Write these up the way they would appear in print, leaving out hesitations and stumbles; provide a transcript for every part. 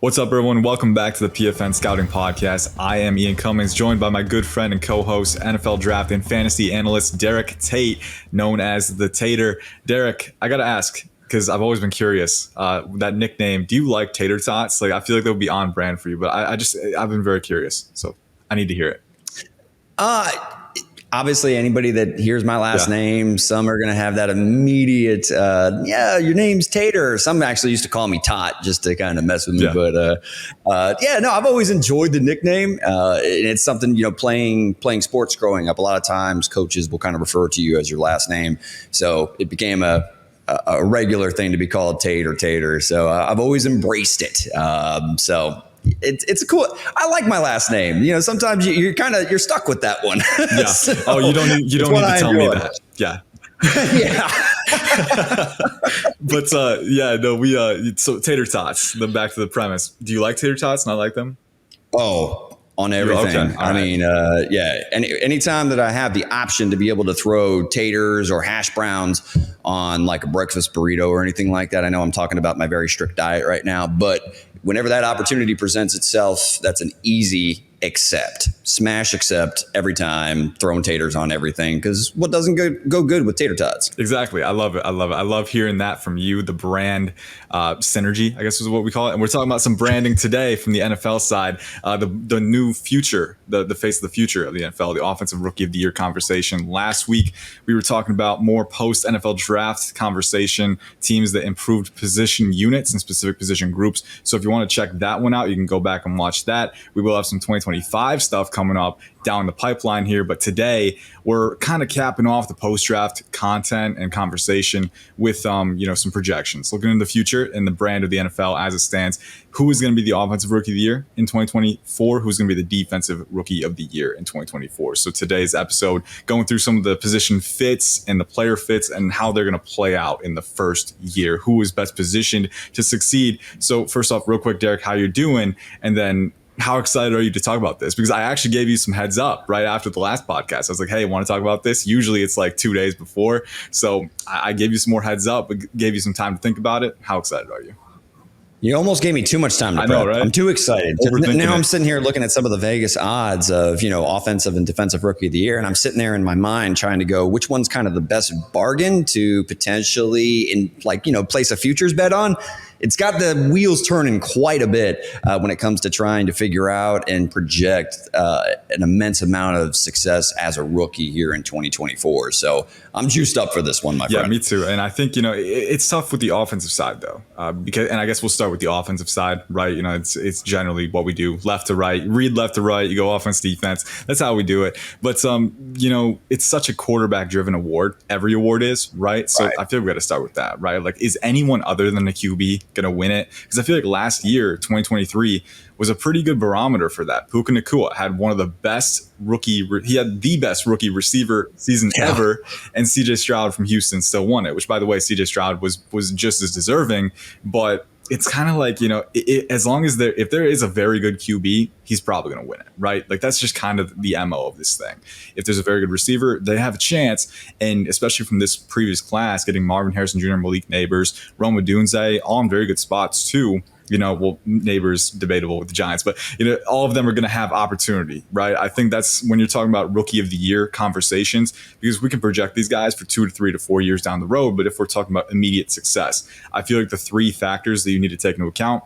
What's up, everyone? Welcome back to the PFN Scouting Podcast. I am Ian Cummings, joined by my good friend and co-host, NFL Draft and Fantasy Analyst Derek Tate, known as the Tater. Derek, I got to ask, because I've always been curious, that nickname, do you like tater tots? Like, I feel like that would be on brand for you, but I've been very curious, so I need to hear it. Obviously, anybody that hears my last name, some are going to have that immediate, your name's Tater. Some actually used to call me Tot just to kind of mess with me. Yeah. But I've always enjoyed the nickname. And it's something, playing sports growing up, a lot of times coaches will kind of refer to you as your last name. So it became a regular thing to be called Tate or Tater. So I've always embraced it. It's a cool. I like my last name. Sometimes you're stuck with that one. Yeah. So you don't need to tell me that. Yeah. Yeah. But so tater tots. Then back to the premise. Do you like tater tots? Not like them? Oh, on everything. Okay. I mean, anytime that I have the option to be able to throw taters or hash browns on like a breakfast burrito or anything like that. I know I'm talking about my very strict diet right now, but whenever that opportunity presents itself, that's an easy smash accept every time, throwing taters on everything, because what doesn't go good with tater tots? Exactly. I love it. I love hearing that from you. The brand synergy, I guess is what we call it. And we're talking about some branding today from the NFL side, the new future, the face of the future of the NFL, the offensive rookie of the year conversation. Last week, we were talking about more post NFL draft conversation, teams that improved position units and specific position groups. So if you want to check that one out, you can go back and watch that. We will have some 2025 stuff coming up down the pipeline here. But today we're kind of capping off the post-draft content and conversation with, some projections, looking into the future and the brand of the NFL as it stands. Who is going to be the offensive rookie of the year in 2024? Who's going to be the defensive rookie of the year in 2024? So today's episode going through some of the position fits and the player fits and how they're going to play out in the first year. Who is best positioned to succeed? So first off, real quick, Derek, how you're doing? And then how excited are you to talk about this? Because I actually gave you some heads up right after the last podcast. I was like, hey, want to talk about this? Usually it's like 2 days before. So I gave you some more heads up, but gave you some time to think about it. How excited are you? You almost gave me too much time to prep. I know, right? I'm too excited. Now I'm sitting here looking at some of the Vegas odds of, offensive and defensive rookie of the year. And I'm sitting there in my mind trying to go, which one's kind of the best bargain to potentially place a futures bet on. It's got the wheels turning quite a bit when it comes to trying to figure out and project an immense amount of success as a rookie here in 2024. So I'm juiced up for this one, my friend. Yeah, me too. And I think, it's tough with the offensive side, though, and I guess we'll start with the offensive side, right? It's generally what we do, left to right, read left to right, you go offense, defense. That's how we do it. But, it's such a quarterback driven award. Every award is, right? So I feel we got to start with that, right? Like, is anyone other than the QB going to win it? Because I feel like last year, 2023, was a pretty good barometer for that. Puka Nacua had one of the best he had the best rookie receiver season ever, and CJ Stroud from Houston still won it, which, by the way, CJ Stroud was just as deserving. But it's kind of like, as long as if there is a very good QB, he's probably going to win it, right? Like, that's just kind of the MO of this thing. If there's a very good receiver, they have a chance. And especially from this previous class, getting Marvin Harrison Jr., Malik Neighbors, Rome Odunze, all in very good spots too. Neighbors debatable with the Giants, but all of them are going to have opportunity, right? I think that's when you're talking about rookie of the year conversations, because we can project these guys for 2 to 3 to 4 years down the road. But if we're talking about immediate success, I feel like the 3 factors that you need to take into account: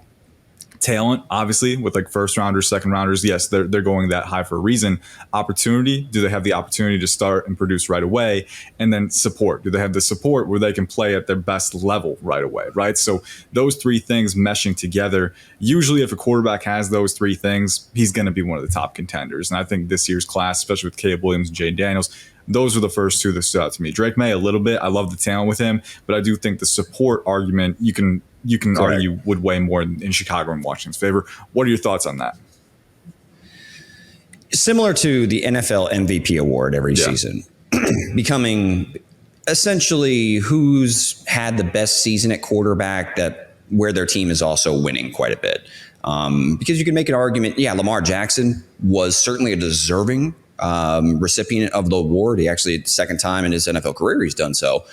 talent, obviously, with like first rounders, second rounders. Yes, they're going that high for a reason. Opportunity. Do they have the opportunity to start and produce right away? And then support. Do they have the support where they can play at their best level right away? Right. So those 3 things meshing together. Usually if a quarterback has those 3 things, he's going to be one of the top contenders. And I think this year's class, especially with Caleb Williams and Jayden Daniels, those are the first 2 that stood out to me. Drake May a little bit. I love the talent with him, but I do think the support argument you can argue would weigh more in Chicago and Washington's favor. What are your thoughts on that? Similar to the NFL MVP award every season, becoming essentially who's had the best season at quarterback where their team is also winning quite a bit. Because you can make an argument, Lamar Jackson was certainly a deserving recipient of the award. He actually, the second time in his NFL career, he's done so.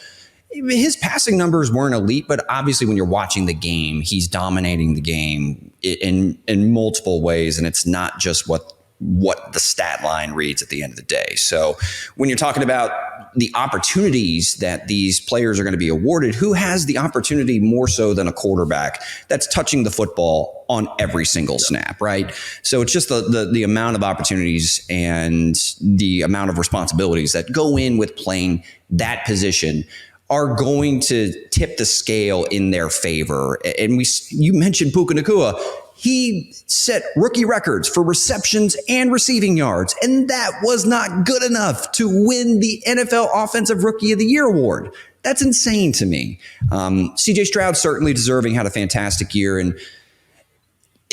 his passing numbers weren't elite, but obviously when you're watching the game, he's dominating the game in multiple ways, and it's not just what the stat line reads at the end of the day. So when you're talking about the opportunities that these players are going to be awarded, who has the opportunity more so than a quarterback that's touching the football on every single snap, right? So it's just the amount of opportunities and the amount of responsibilities that go in with playing that position are going to tip the scale in their favor. And you mentioned Puka Nacua. He set rookie records for receptions and receiving yards, and that was not good enough to win the NFL Offensive Rookie of the Year award. That's insane to me. CJ Stroud certainly deserving, had a fantastic year,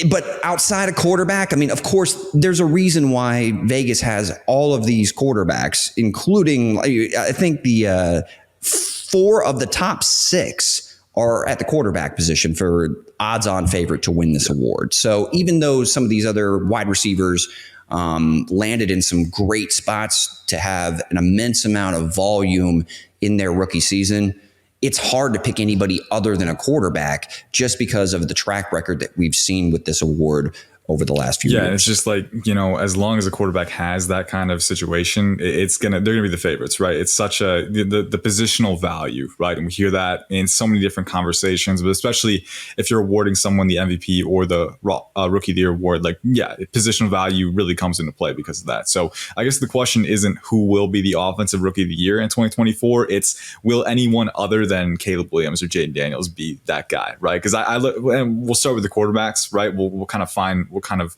but outside of quarterback, I mean, of course, there's a reason why Vegas has all of these quarterbacks, including, I think, the 4 of the top 6 are at the quarterback position for odds-on favorite to win this award. So even though some of these other wide receivers landed in some great spots to have an immense amount of volume in their rookie season, it's hard to pick anybody other than a quarterback just because of the track record that we've seen with this award over the last few years. Yeah, it's just like, as long as a quarterback has that kind of situation, they're gonna be the favorites, right? It's such the positional value, right? And we hear that in so many different conversations, but especially if you're awarding someone the MVP or the Rookie of the Year award, positional value really comes into play because of that. So I guess the question isn't who will be the Offensive Rookie of the Year in 2024. It's, will anyone other than Caleb Williams or Jayden Daniels be that guy, right? Because I look, and we'll start with the quarterbacks, right? We'll kind of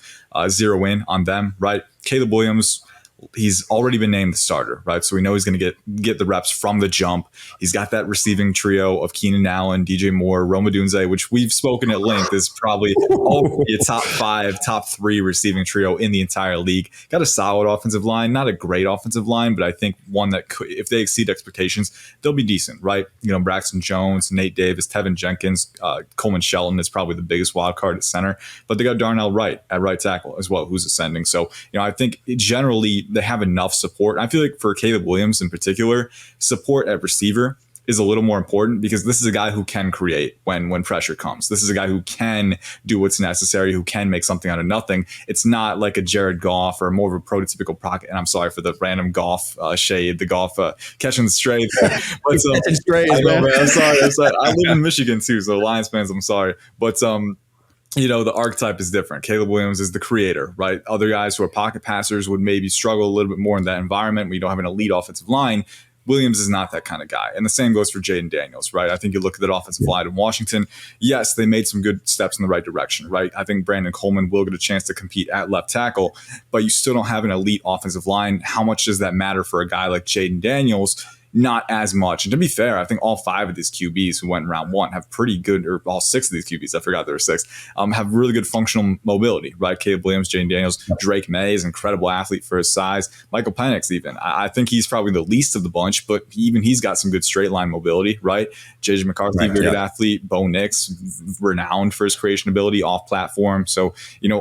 zero in on them, right? Caleb Williams, he's already been named the starter, right? So we know he's going to get the reps from the jump. He's got that receiving trio of Keenan Allen, DJ Moore, Rome Odunze, which we've spoken at length is probably a top 5, top 3 receiving trio in the entire league. Got a solid offensive line, not a great offensive line, but I think one that could, if they exceed expectations, they'll be decent, right? Braxton Jones, Nate Davis, Tevin Jenkins, Coleman Shelton is probably the biggest wild card at center, but they got Darnell Wright at right tackle as well, who's ascending. So, I think generally they have enough support. I feel like for Caleb Williams in particular, support at receiver is a little more important because this is a guy who can create when pressure comes. This is a guy who can do what's necessary, who can make something out of nothing. It's not like a Jared Goff or more of a prototypical pocket. And I'm sorry for the random Goff shade, the Goff catching the strays. But strays, man. I'm sorry. I live in Michigan too, so Lions fans, I'm sorry. But the archetype is different. Caleb Williams is the creator, right? Other guys who are pocket passers would maybe struggle a little bit more in that environment when you don't have an elite offensive line. Williams is not that kind of guy. And the same goes for Jayden Daniels, right? I think you look at that offensive line in Washington. Yes, they made some good steps in the right direction, right? I think Brandon Coleman will get a chance to compete at left tackle, but you still don't have an elite offensive line. How much does that matter for a guy like Jayden Daniels? Not as much. And to be fair, I think all 5 of these QBs who went in round 1 have pretty good, or all 6 of these QBs, I forgot there were 6, have really good functional mobility, right? Caleb Williams, Jayden Daniels, Drake May is an incredible athlete for his size. Michael Penix even. I think he's probably the least of the bunch, but even he's got some good straight line mobility, right? JJ McCarthy, very good athlete. Bo Nix, renowned for his creation ability off platform. So,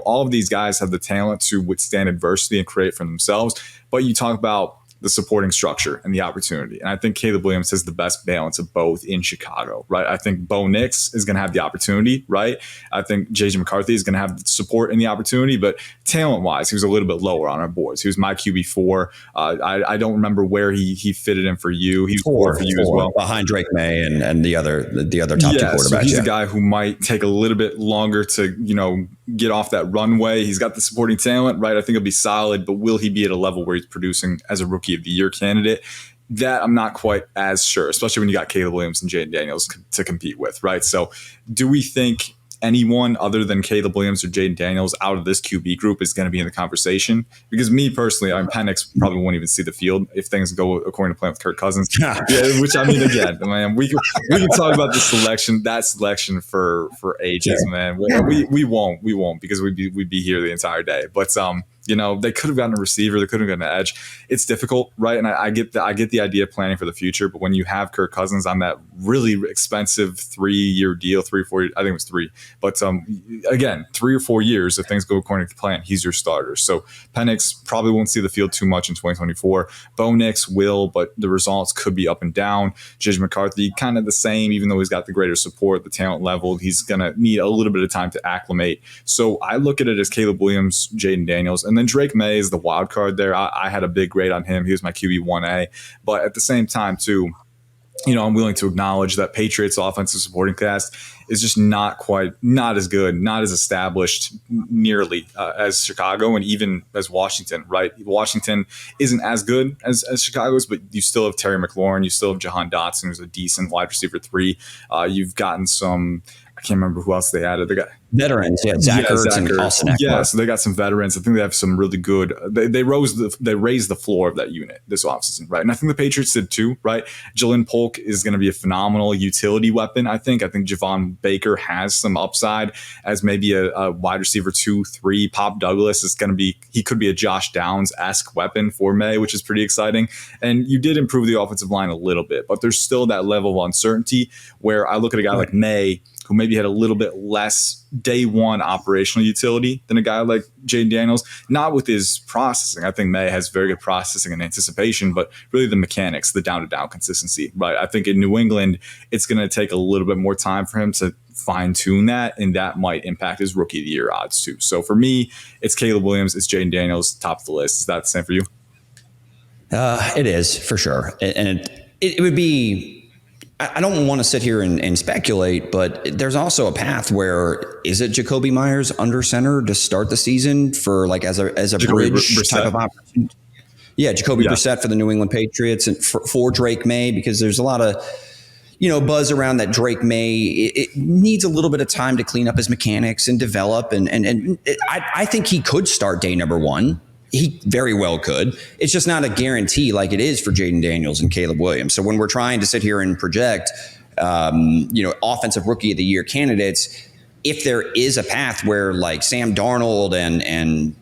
all of these guys have the talent to withstand adversity and create for themselves. But you talk about the supporting structure and the opportunity. And I think Caleb Williams has the best balance of both in Chicago, right? I think Bo Nix is going to have the opportunity, right? I think JJ McCarthy is going to have the support and the opportunity, but talent-wise, he was a little bit lower on our boards. He was my QB4. I don't remember where he fitted in for you. He was 4 for you as well. Behind Drake May and the other top 2 quarterbacks. So he's a guy who might take a little bit longer to, get off that runway. He's got the supporting talent, right? I think he'll be solid, but will he be at a level where he's producing as a Rookie of the Year candidate? That I'm not quite as sure, especially when you got Caleb Williams and Jayden Daniels to compete with, right? So do we think anyone other than Caleb Williams or Jayden Daniels out of this QB group is going to be in the conversation? Because me personally, Penix probably won't even see the field if things go according to plan with Kirk Cousins. Which I mean, again, man, we can talk about that selection for ages, man. We won't because we'd be here the entire day. But They could have gotten a receiver, they could have gotten an edge. It's difficult, right? And I get the idea of planning for the future, but when you have Kirk Cousins on that really expensive 3-year deal, 3 or 4 years, I think it was 3, but again, 3 or 4 years, if things go according to plan, he's your starter. So Penix probably won't see the field too much in 2024. Bo Nix will, but the results could be up and down. JJ McCarthy, kind of the same, even though he's got the greater support, the talent level, he's going to need a little bit of time to acclimate. So I look at it as Caleb Williams, Jayden Daniels, and then Drake May is the wild card there. I had a big grade on him. He was my QB1A. But at the same time, too, I'm willing to acknowledge that Patriots offensive supporting cast is just not as good, not as established nearly as Chicago and even as Washington, right? Washington isn't as good as Chicago's, but you still have Terry McLaurin. You still have Jahan Dotson, who's a decent wide receiver 3. You've gotten some, I can't remember who else they added. They got veterans, Zach Ertz and Austin Eckler. Yeah, so they got some veterans. I think they have some really good. They raised the floor of that unit this offseason, right? And I think the Patriots did too, right? Jalen Polk is going to be a phenomenal utility weapon. I think Javon Baker has some upside as maybe a wide receiver 2, 3. Pop Douglas is going to be. He could be a Josh Downs-esque weapon for May, which is pretty exciting. And you did improve the offensive line a little bit, but there's still that level of uncertainty where I look at a guy like May, who maybe had a little bit less day one operational utility than a guy like Jayden Daniels, not with his processing. I think May has very good processing and anticipation, but really the mechanics, the down-to-down consistency, right? I think in New England, it's going to take a little bit more time for him to fine-tune that, and that might impact his Rookie of the Year odds too. So for me, it's Caleb Williams, it's Jayden Daniels, top of the list. Is that the same for you? It is, for sure. And it would be... I don't want to sit here and speculate, but there's also a path where is it Jacoby Myers under center to start the season for like as a bridge type of opportunity? Yeah, Jacoby Brissett for the New England Patriots and for Drake May, because there's a lot of buzz around that Drake May. It needs a little bit of time to clean up his mechanics and develop, and I think he could start day number 1. He very well could. It's just not a guarantee like it is for Jayden Daniels and Caleb Williams. So when we're trying to sit here and project, offensive Rookie of the Year candidates, if there is a path where like Sam Darnold and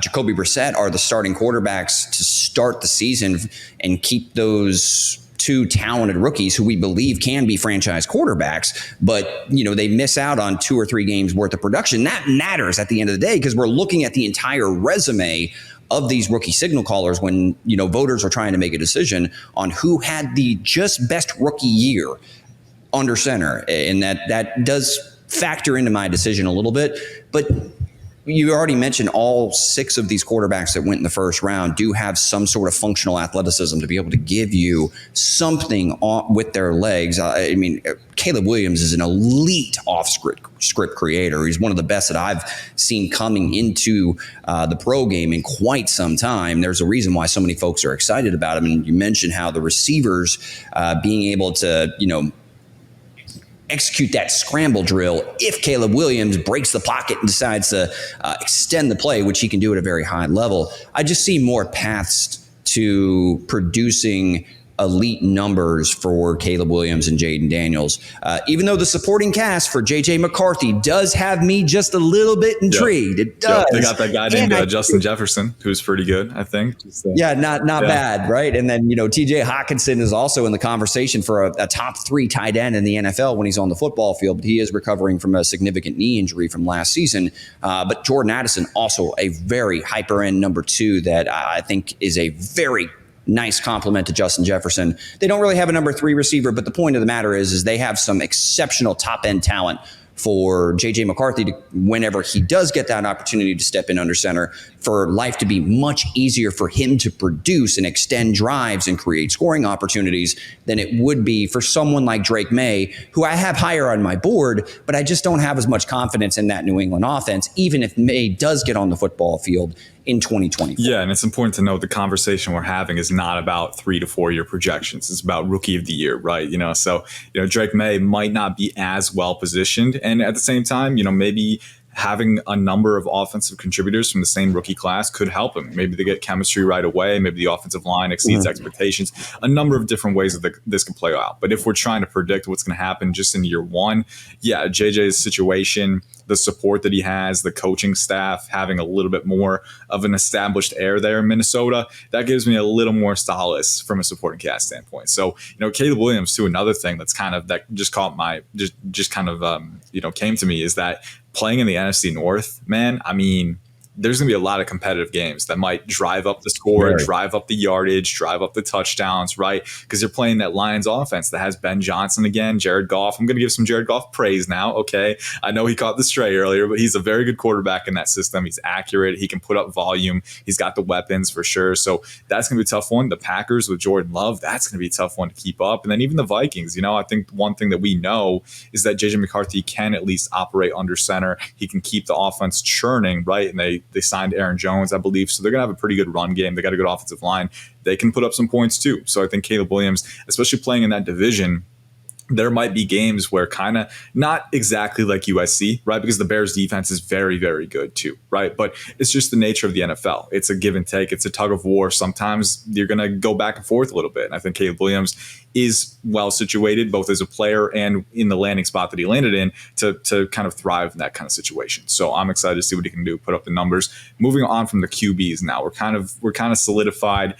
Jacoby Brissett are the starting quarterbacks to start the season and keep those 2 talented rookies who we believe can be franchise quarterbacks, but they miss out on 2 or 3 games worth of production. That matters at the end of the day because we're looking at the entire resume of these rookie signal callers when voters are trying to make a decision on who had the just best rookie year under center, and that does factor into my decision a little bit. But you already mentioned all 6 of these quarterbacks that went in the first round do have some sort of functional athleticism to be able to give you something with their legs. I mean, Caleb Williams is an elite off-script creator. He's one of the best that I've seen coming into the pro game in quite some time. There's a reason why so many folks are excited about him. And you mentioned how the receivers being able to, execute that scramble drill if Caleb Williams breaks the pocket and decides to extend the play, which he can do at a very high level. I just see more paths to producing elite numbers for Caleb Williams and Jayden Daniels, even though the supporting cast for J.J. McCarthy does have me just a little bit intrigued. Yep. It does. Yep. They got that guy named Justin Jefferson, who's pretty good, I think. Not bad, right? And then, T.J. Hawkinson is also in the conversation for a top 3 tight end in the NFL when he's on the football field, but he is recovering from a significant knee injury from last season. But Jordan Addison, also a very hyper end number 2 that I think is a very nice compliment to Justin Jefferson. They don't really have a number 3 receiver, but the point of the matter is they have some exceptional top end talent for J.J. McCarthy to, whenever he does get that opportunity to step in under center, for life to be much easier for him to produce and extend drives and create scoring opportunities than it would be for someone like Drake May, who I have higher on my board, but I just don't have as much confidence in that New England offense, even if May does get on the football field in 2024. Yeah, and it's important to note the conversation we're having is not about 3 to 4 year projections. It's about Rookie of the Year, right? So Drake May might not be as well positioned, and at the same time, maybe having a number of offensive contributors from the same rookie class could help him. Maybe they get chemistry right away. Maybe the offensive line exceeds expectations. A number of different ways that this can play out. But if we're trying to predict what's going to happen just in year one, yeah, JJ's situation, the support that he has, the coaching staff having a little bit more of an established air there in Minnesota, that gives me a little more solace from a supporting cast standpoint. So, Caleb Williams, too, another thing that's kind of, that just caught my, just kind of, came to me is that playing in the NFC North, man, I mean, there's going to be a lot of competitive games that might drive up the score, right, drive up the yardage, drive up the touchdowns, right? Because you're playing that Lions offense that has Ben Johnson again, Jared Goff. I'm going to give some Jared Goff praise now, okay? I know he caught the stray earlier, but he's a very good quarterback in that system. He's accurate. He can put up volume. He's got the weapons for sure. So that's going to be a tough one. The Packers with Jordan Love, that's going to be a tough one to keep up. And then even the Vikings, I think one thing that we know is that JJ McCarthy can at least operate under center. He can keep the offense churning, right? And they signed Aaron Jones, I believe. So they're going to have a pretty good run game. They got a good offensive line. They can put up some points too. So I think Caleb Williams, especially playing in that division, there might be games where kind of not exactly like USC, right? Because the Bears defense is very, very good too, right? But it's just the nature of the NFL. It's a give and take. It's a tug of war. Sometimes you're going to go back and forth a little bit. And I think Caleb Williams is well situated, both as a player and in the landing spot that he landed in, to kind of thrive in that kind of situation. So I'm excited to see what he can do, put up the numbers. Moving on from the QBs now, we're kind of solidified,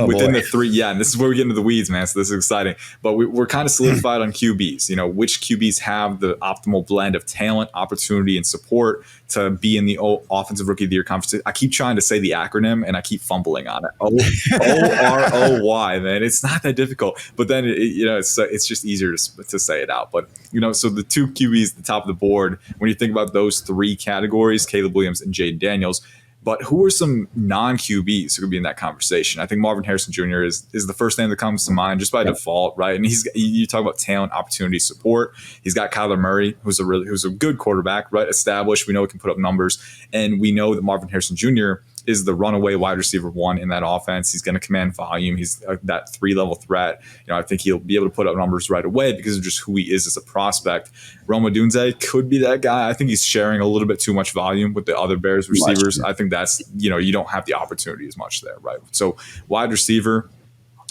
within the three. Yeah, and this is where we get into the weeds, man. So this is exciting. But we're kind of solidified on QBs, which QBs have the optimal blend of talent, opportunity, and support to be in the Offensive Rookie of the Year conference. I keep trying to say the acronym and I keep fumbling on it. OROY, man. It's not that difficult. But then, it's just easier to say it out. But, so the two QBs at the top of the board, when you think about those three categories, Caleb Williams and Jayden Daniels, but who are some non-QBs who could be in that conversation? I think Marvin Harrison Jr. is the first name that comes to mind just by default, right? And you talk about talent, opportunity, support. He's got Kyler Murray, who's a good quarterback, right? Established. We know he can put up numbers, and we know that Marvin Harrison Jr. is the runaway wide receiver one in that offense. He's going to command volume. He's that 3-level threat. I think he'll be able to put up numbers right away because of just who he is as a prospect. Rome Odunze could be that guy. I think he's sharing a little bit too much volume with the other Bears receivers. I think that's, you don't have the opportunity as much there, right? So wide receiver,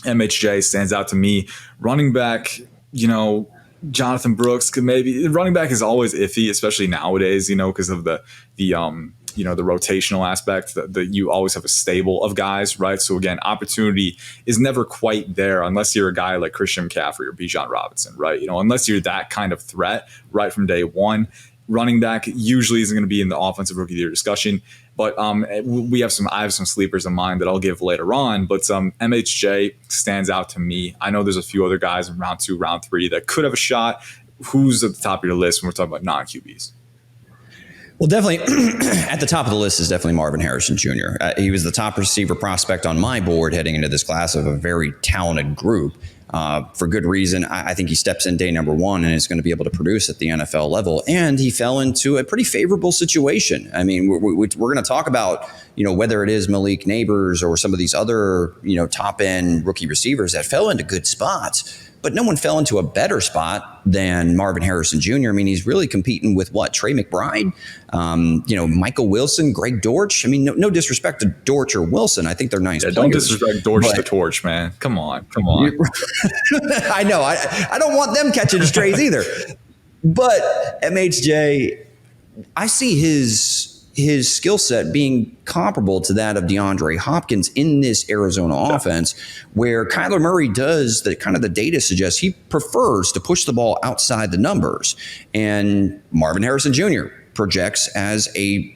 MHJ stands out to me. Running back, Jonathan Brooks could maybe. Running back is always iffy, especially nowadays, because of the rotational aspect that you always have a stable of guys, right? So again, opportunity is never quite there unless you're a guy like Christian McCaffrey or Bijan Robinson, right? Unless you're that kind of threat right from day one. Running back usually isn't going to be in the Offensive Rookie of the Year discussion, but I have some sleepers in mind that I'll give later on. But MHJ stands out to me. I know there's a few other guys in round 2, round 3 that could have a shot. Who's at the top of your list when we're talking about non-QBs? Well, definitely at the top of the list is definitely Marvin Harrison Jr. He was the top receiver prospect on my board heading into this class of a very talented group. For good reason. I think he steps in day number 1 and is going to be able to produce at the NFL level. And he fell into a pretty favorable situation. I mean, we're going to talk about, whether it is Malik Neighbors or some of these other, top end rookie receivers that fell into good spots. But no one fell into a better spot than Marvin Harrison Jr. I mean, he's really competing with Trey McBride, Michael Wilson, Greg Dortch. I mean, no disrespect to Dortch or Wilson. I think they're nice players. Don't disrespect Dortch the Torch, man. Come on. I know. I don't want them catching strays either. But MHJ, I see his skill set being comparable to that of DeAndre Hopkins in this Arizona offense, where Kyler Murray does the data suggests he prefers to push the ball outside the numbers. And Marvin Harrison Jr. projects as a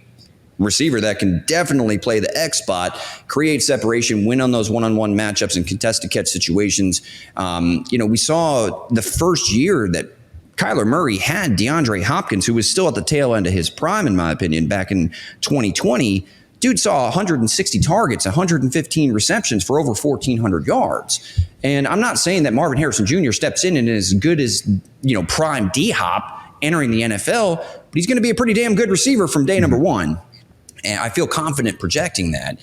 receiver that can definitely play the X spot, create separation, win on those one-on-one matchups and contested catch situations. We saw the first year that Kyler Murray had DeAndre Hopkins, who was still at the tail end of his prime, in my opinion, back in 2020. Dude saw 160 targets, 115 receptions for over 1,400 yards. And I'm not saying that Marvin Harrison Jr. steps in and is as good as, prime D-Hop entering the NFL, but he's going to be a pretty damn good receiver from day number 1. And I feel confident projecting that.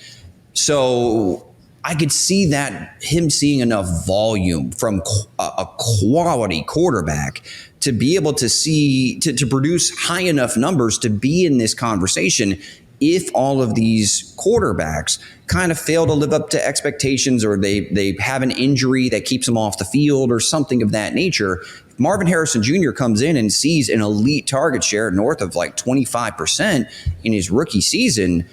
So I could see that him seeing enough volume from a quality quarterback to be able to see, to produce high enough numbers to be in this conversation if all of these quarterbacks kind of fail to live up to expectations, or they have an injury that keeps them off the field or something of that nature. If Marvin Harrison Jr. comes in and sees an elite target share north of like 25% in his rookie season,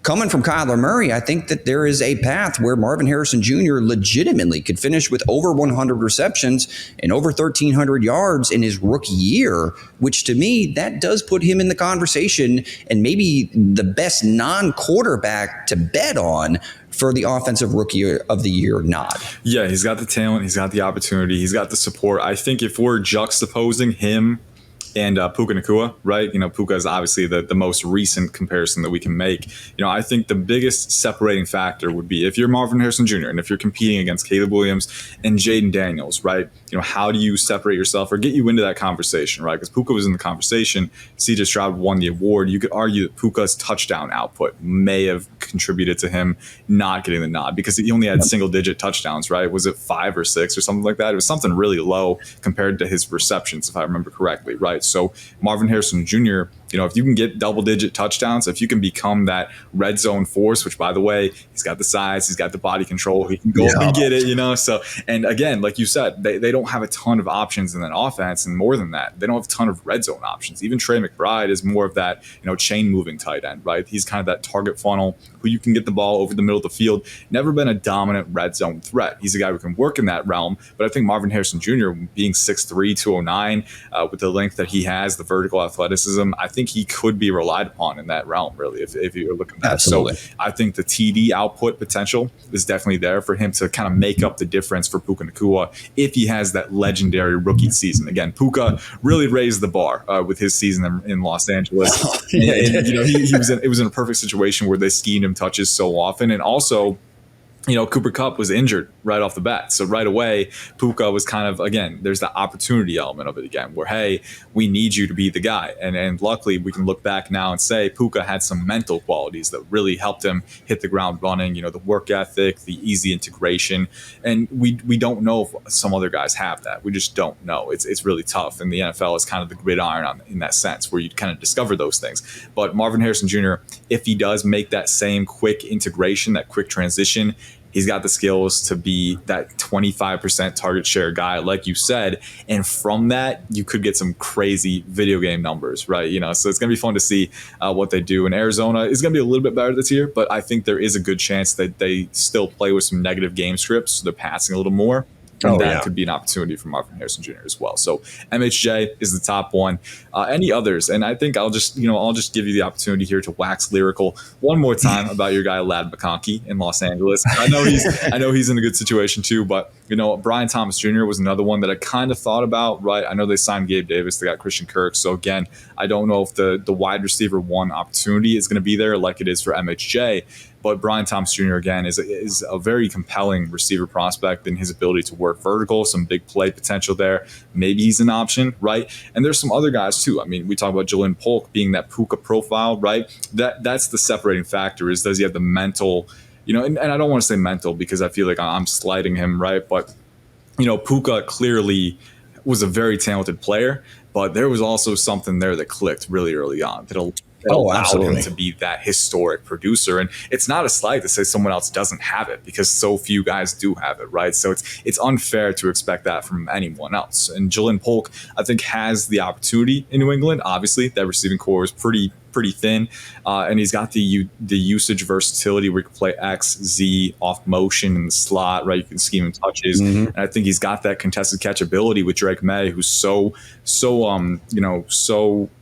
coming from Kyler Murray, I think that there is a path where Marvin Harrison Jr. legitimately could finish with over 100 receptions and over 1,300 yards in his rookie year, which to me, that does put him in the conversation and maybe the best non-quarterback to bet on for the offensive rookie of the year nod. Yeah, he's got the talent, he's got the opportunity, he's got the support. I think if we're juxtaposing him and Puka Nacua, right? Puka is obviously the most recent comparison that we can make. I think the biggest separating factor would be if you're Marvin Harrison Jr. and if you're competing against Caleb Williams and Jayden Daniels, right? How do you separate yourself or get you into that conversation, right? Because Puka was in the conversation. C.J. Stroud won the award. You could argue that Puka's touchdown output may have contributed to him not getting the nod because he only had single-digit touchdowns, right? Was it 5 or 6 or something like that? It was something really low compared to his receptions, if I remember correctly, right? So Marvin Harrison Jr., if you can get double-digit touchdowns, if you can become that red zone force, which, by the way, he's got the size, he's got the body control, he can go up and get it, So, and again, like you said, they don't have a ton of options in that offense, and more than that, they don't have a ton of red zone options. Even Trey McBride is more of that, chain-moving tight end, right? He's kind of that target funnel who you can get the ball over the middle of the field. Never been a dominant red zone threat. He's a guy who can work in that realm, but I think Marvin Harrison Jr., being 6'3", 209, with the length that he has, the vertical athleticism, I think he could be relied upon in that realm, really, if you're looking at that. Absolutely. So I think the TD output potential is definitely there for him to kind of make up the difference for Puka Nacua if he has that legendary rookie season. Again, Puka really raised the bar with his season in Los Angeles. It was in a perfect situation where they schemed him touches so often, and also Cooper Kupp was injured right off the bat. So right away, Puka was kind of, again, there's the opportunity element of it again, where, hey, we need you to be the guy. And luckily, we can look back now and say Puka had some mental qualities that really helped him hit the ground running, the work ethic, the easy integration. And we don't know if some other guys have that. We just don't know. It's really tough. And the NFL is kind of the gridiron in that sense, where you kind of discover those things. But Marvin Harrison Jr., if he does make that same quick integration, that quick transition, he's got the skills to be that 25% target share guy, like you said. And from that, you could get some crazy video game numbers, right? So it's going to be fun to see what they do. And Arizona is going to be a little bit better this year, but I think there is a good chance that they still play with some negative game scripts. So they're passing a little more. And that could be an opportunity for Marvin Harrison Jr. as well. So MHJ is the top one. Any others? And I think I'll just give you the opportunity here to wax lyrical one more time about your guy Ladd McConkey in Los Angeles. I know he's in a good situation too, but Brian Thomas Jr. was another one that I kind of thought about. Right? I know they signed Gabe Davis, they got Christian Kirk. So again, I don't know if the wide receiver one opportunity is going to be there like it is for MHJ. But Brian Thomas Jr., again, is a very compelling receiver prospect in his ability to work vertical, some big play potential there. Maybe he's an option, right? And there's some other guys, too. I mean, we talk about Jalen Polk being that Puka profile, right? That's the separating factor is does he have the mental, and I don't want to say mental because I feel like I'm slighting him, right? But, Puka clearly was a very talented player, but there was also something there that clicked really early on that allowed him to be that historic producer. And it's not a slight to say someone else doesn't have it because so few guys do have it, right? So it's unfair to expect that from anyone else. And Jalen Polk, I think, has the opportunity in New England. Obviously, that receiving core is pretty thin, and he's got the usage versatility where you can play X, Z, off motion in the slot, right? You can scheme him touches, and I think he's got that contested catch ability with Drake May, who's so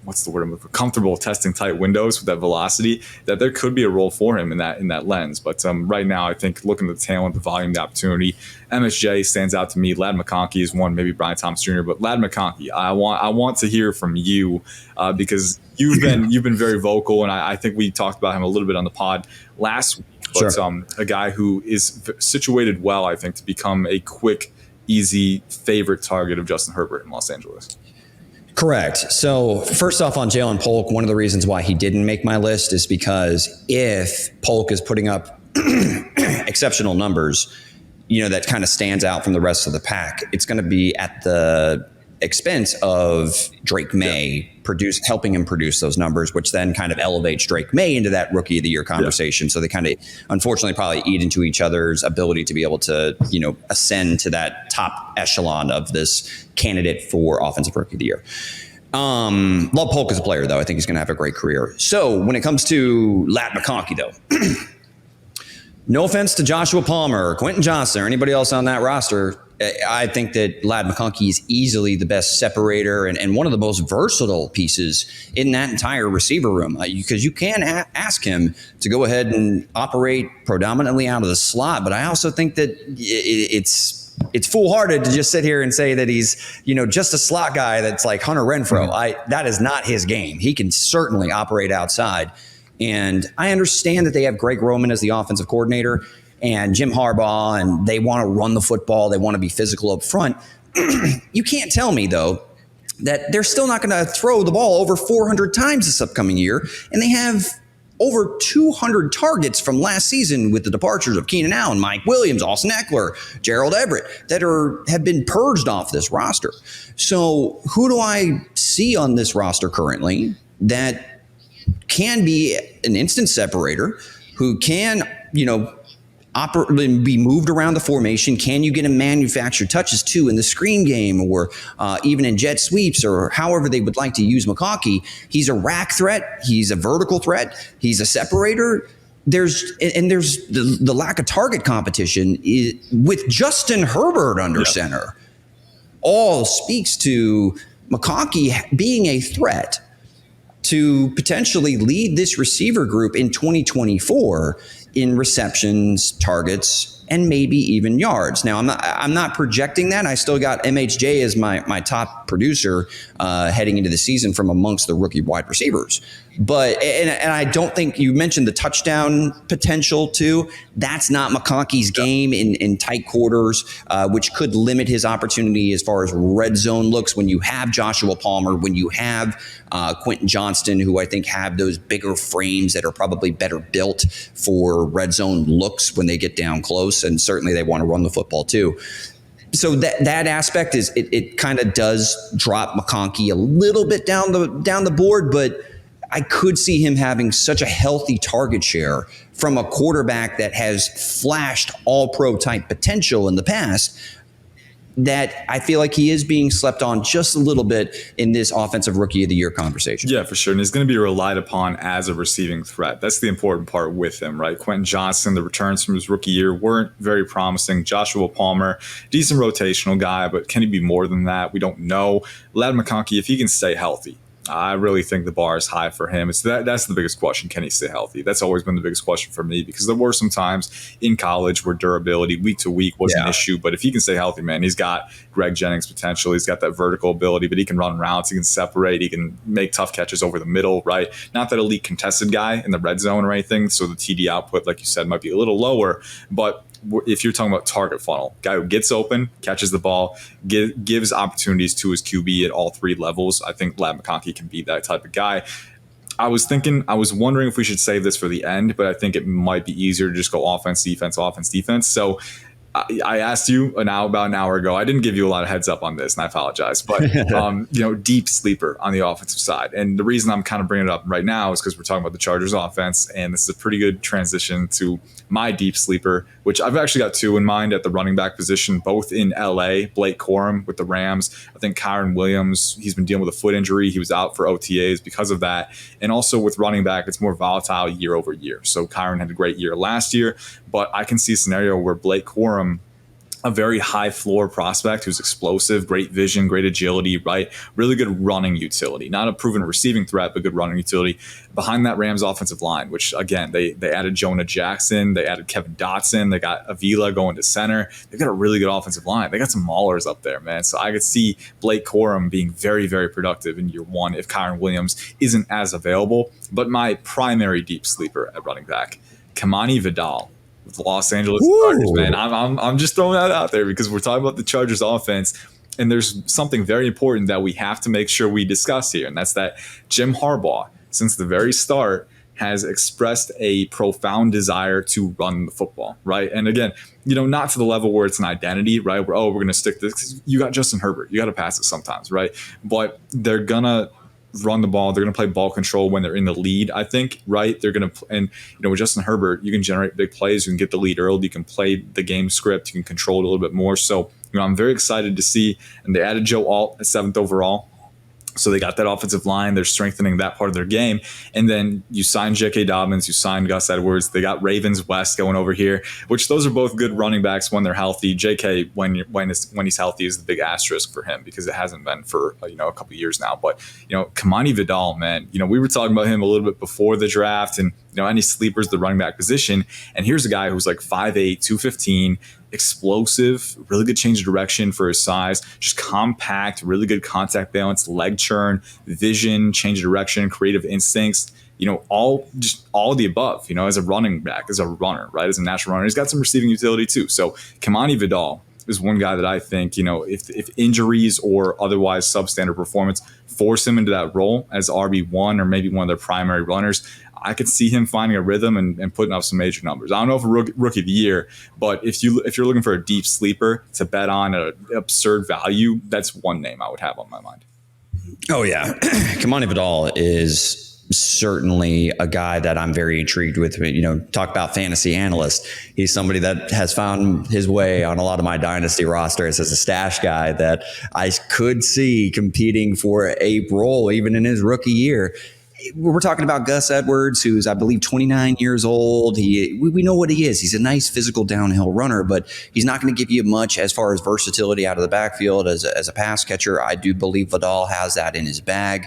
what's the word I'm looking for? Comfortable testing tight windows with that velocity that there could be a role for him in that lens. But right now, I think looking at the talent, the volume, the opportunity, MSJ stands out to me. Ladd McConkey is one, maybe Brian Thomas Jr., but Ladd McConkey, I want to hear from you because you've been very vocal, and I think we talked about him a little bit on the pod last week. But a guy who is situated well, I think, to become a quick, easy favorite target of Justin Herbert in Los Angeles. Correct. So first off, on Jalen Polk, one of the reasons why he didn't make my list is because if Polk is putting up exceptional numbers, that kind of stands out from the rest of the pack, it's going to be at the expense of Drake May helping him produce those numbers, which then kind of elevates Drake May into that rookie of the year conversation. So they kind of, unfortunately, probably eat into each other's ability to be able to, ascend to that top echelon of this candidate for offensive rookie of the year. Love Polk as a player, though. I think he's going to have a great career. So when it comes to Ladd McConkey, though, no offense to Joshua Palmer, Quentin Johnston, or anybody else on that roster, I think that Ladd McConkey is easily the best separator and one of the most versatile pieces in that entire receiver room, because you can ask him to go ahead and operate predominantly out of the slot. But I also think that it's foolhardy to just sit here and say that he's, just a slot guy that's like Hunter Renfrow. That is not his game. He can certainly operate outside. And I understand that they have Greg Roman as the offensive coordinator and Jim Harbaugh, and they want to run the football. They want to be physical up front. You can't tell me, though, that they're still not going to throw the ball over 400 times this upcoming year. And they have over 200 targets from last season with the departures of Keenan Allen, Mike Williams, Austin Eckler, Gerald Everett, that have been purged off this roster. So who do I see on this roster currently that can be an instant separator, who can, be moved around the formation? Can you get him manufactured touches too in the screen game, or even in jet sweeps, or however they would like to use McConkey? He's a rack threat. He's a vertical threat. He's a separator. There's the lack of target competition with Justin Herbert under center. All speaks to McConkey being a threat to potentially lead this receiver group in 2024 in receptions, targets, and maybe even yards. Now, I'm not projecting that. I still got MHJ as my top producer heading into the season from amongst the rookie wide receivers. But and I don't think you mentioned the touchdown potential too. That's not McConkey's game in tight quarters, which could limit his opportunity as far as red zone looks. When you have Joshua Palmer, when you have Quentin Johnston, who I think have those bigger frames that are probably better built for red zone looks when they get down close, and certainly they want to run the football too. So that aspect is it kind of does drop McConkey a little bit down the board, but I could see him having such a healthy target share from a quarterback that has flashed all-pro type potential in the past, that I feel like he is being slept on just a little bit in this offensive rookie of the year conversation. Yeah, for sure. And he's going to be relied upon as a receiving threat. That's the important part with him, right? Quentin Johnston, the returns from his rookie year weren't very promising. Joshua Palmer, decent rotational guy, but can he be more than that? We don't know. Ladd McConkey, if he can stay healthy, I really think the bar is high for him. That's the biggest question. Can he stay healthy? That's always been the biggest question for me, because there were some times in college where durability week to week was an issue. But if he can stay healthy, man, he's got Greg Jennings potential. He's got that vertical ability, but he can run routes. He can separate. He can make tough catches over the middle, right? Not that elite contested guy in the red zone or anything. So the TD output, like you said, might be a little lower. But if you're talking about target funnel, guy who gets open, catches the ball, gives opportunities to his QB at all three levels, I think Ladd McConkey can be that type of guy. I was wondering if we should save this for the end, but I think it might be easier to just go offense, defense, offense, defense. So I asked you about an hour ago. I didn't give you a lot of heads up on this, and I apologize. But deep sleeper on the offensive side, and the reason I'm kind of bringing it up right now is because we're talking about the Chargers offense, and this is a pretty good transition to my deep sleeper, which I've actually got two in mind at the running back position, both in LA. Blake Corum with the Rams. I think Kyron Williams, he's been dealing with a foot injury. He was out for OTAs because of that, and also with running back, it's more volatile year over year. So Kyron had a great year last year, but I can see a scenario where Blake Corum, a very high floor prospect who's explosive, great vision, great agility, right? Really good running utility. Not a proven receiving threat, but good running utility behind that Rams offensive line, which again, they added Jonah Jackson, they added Kevin Dotson, they got Avila going to center. They've got a really good offensive line. They got some maulers up there, man. So I could see Blake Corum being very, very productive in year one if Kyron Williams isn't as available. But my primary deep sleeper at running back, Kamani Vidal, the Los Angeles Chargers, man. I'm just throwing that out there because we're talking about the Chargers offense, and there's something very important that we have to make sure we discuss here, and that's that Jim Harbaugh, since the very start, has expressed a profound desire to run the football, right? And again, not to the level where it's an identity, right? Where, we're going to stick this. You got Justin Herbert. You got to pass it sometimes, right? But they're going to run the ball. They're going to play ball control when they're in the lead, I think, right? They're going to, and with Justin Herbert, you can generate big plays. You can get the lead early. You can play the game script. You can control it a little bit more. So, I'm very excited to see, and they added Joe Alt at 7th overall. So they got that offensive line. They're strengthening that part of their game. And then you signed J.K. Dobbins. You signed Gus Edwards. They got Ravens West going over here, which those are both good running backs when they're healthy. J.K., when he's healthy, is the big asterisk for him because it hasn't been for a couple of years now. But, Kamani Vidal, man, we were talking about him a little bit before the draft and, any sleepers, the running back position. And here's a guy who's like 5'8", 215, explosive, really good change of direction for his size, just compact, really good contact balance, leg churn, vision, change of direction, creative instincts, all of the above, as a running back, as a runner, right? As a natural runner. He's got some receiving utility too. So Kamani Vidal is one guy that I think, if injuries or otherwise substandard performance force him into that role as RB1 or maybe one of their primary runners, I could see him finding a rhythm and putting up some major numbers. I don't know if a rookie of the year, but if you're looking for a deep sleeper to bet on an absurd value, that's one name I would have on my mind. Oh yeah, Kamani Vidal is certainly a guy that I'm very intrigued with. Talk about fantasy analyst. He's somebody that has found his way on a lot of my dynasty rosters as a stash guy that I could see competing for a role even in his rookie year. We're talking about Gus Edwards, who's, I believe, 29 years old. We know what he is. He's a nice physical downhill runner, but he's not going to give you much as far as versatility out of the backfield as a pass catcher. I do believe Vidal has that in his bag.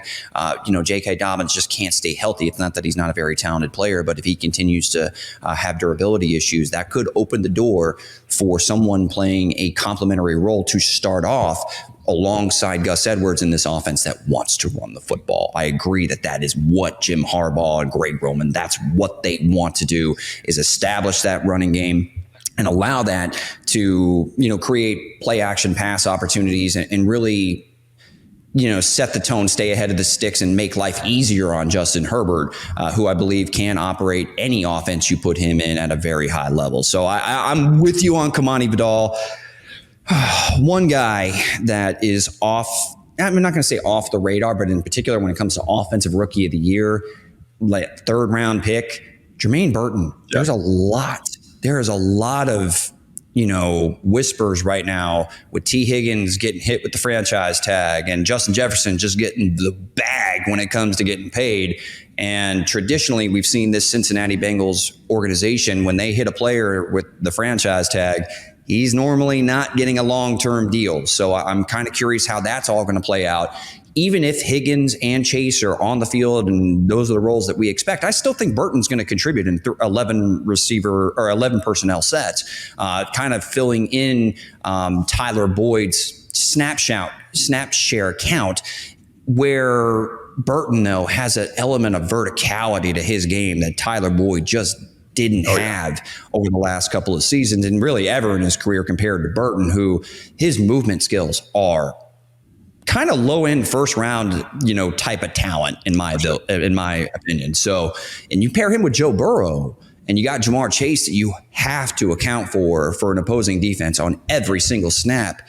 J.K. Dobbins just can't stay healthy. It's not that he's not a very talented player, but if he continues to have durability issues, that could open the door for someone playing a complementary role to start off alongside Gus Edwards in this offense that wants to run the football. I agree that is what Jim Harbaugh and Greg Roman, that's what they want to do, is establish that running game and allow that to, create play action pass opportunities and really, set the tone, stay ahead of the sticks and make life easier on Justin Herbert, who I believe can operate any offense you put him in at a very high level. So I'm with you on Kamani Vidal. One guy that is off, I'm not going to say off the radar, but in particular when it comes to offensive rookie of the year, like 3rd round pick, Jermaine Burton. Yep. There is a lot of, whispers right now with T. Higgins getting hit with the franchise tag and Justin Jefferson just getting the bag when it comes to getting paid. And traditionally, we've seen this Cincinnati Bengals organization, when they hit a player with the franchise tag, he's normally not getting a long-term deal. So I'm kind of curious how that's all going to play out. Even if Higgins and Chase are on the field and those are the roles that we expect, I still think Burton's going to contribute in 11 receiver or 11 personnel sets, kind of filling in Tyler Boyd's snap share count, where Burton, though, has an element of verticality to his game that Tyler Boyd just didn't have over the last couple of seasons and really ever in his career compared to Burton, who his movement skills are kind of low end first round, type of talent in my opinion. So, and you pair him with Joe Burrow and you got Jamar Chase that you have to account for an opposing defense on every single snap.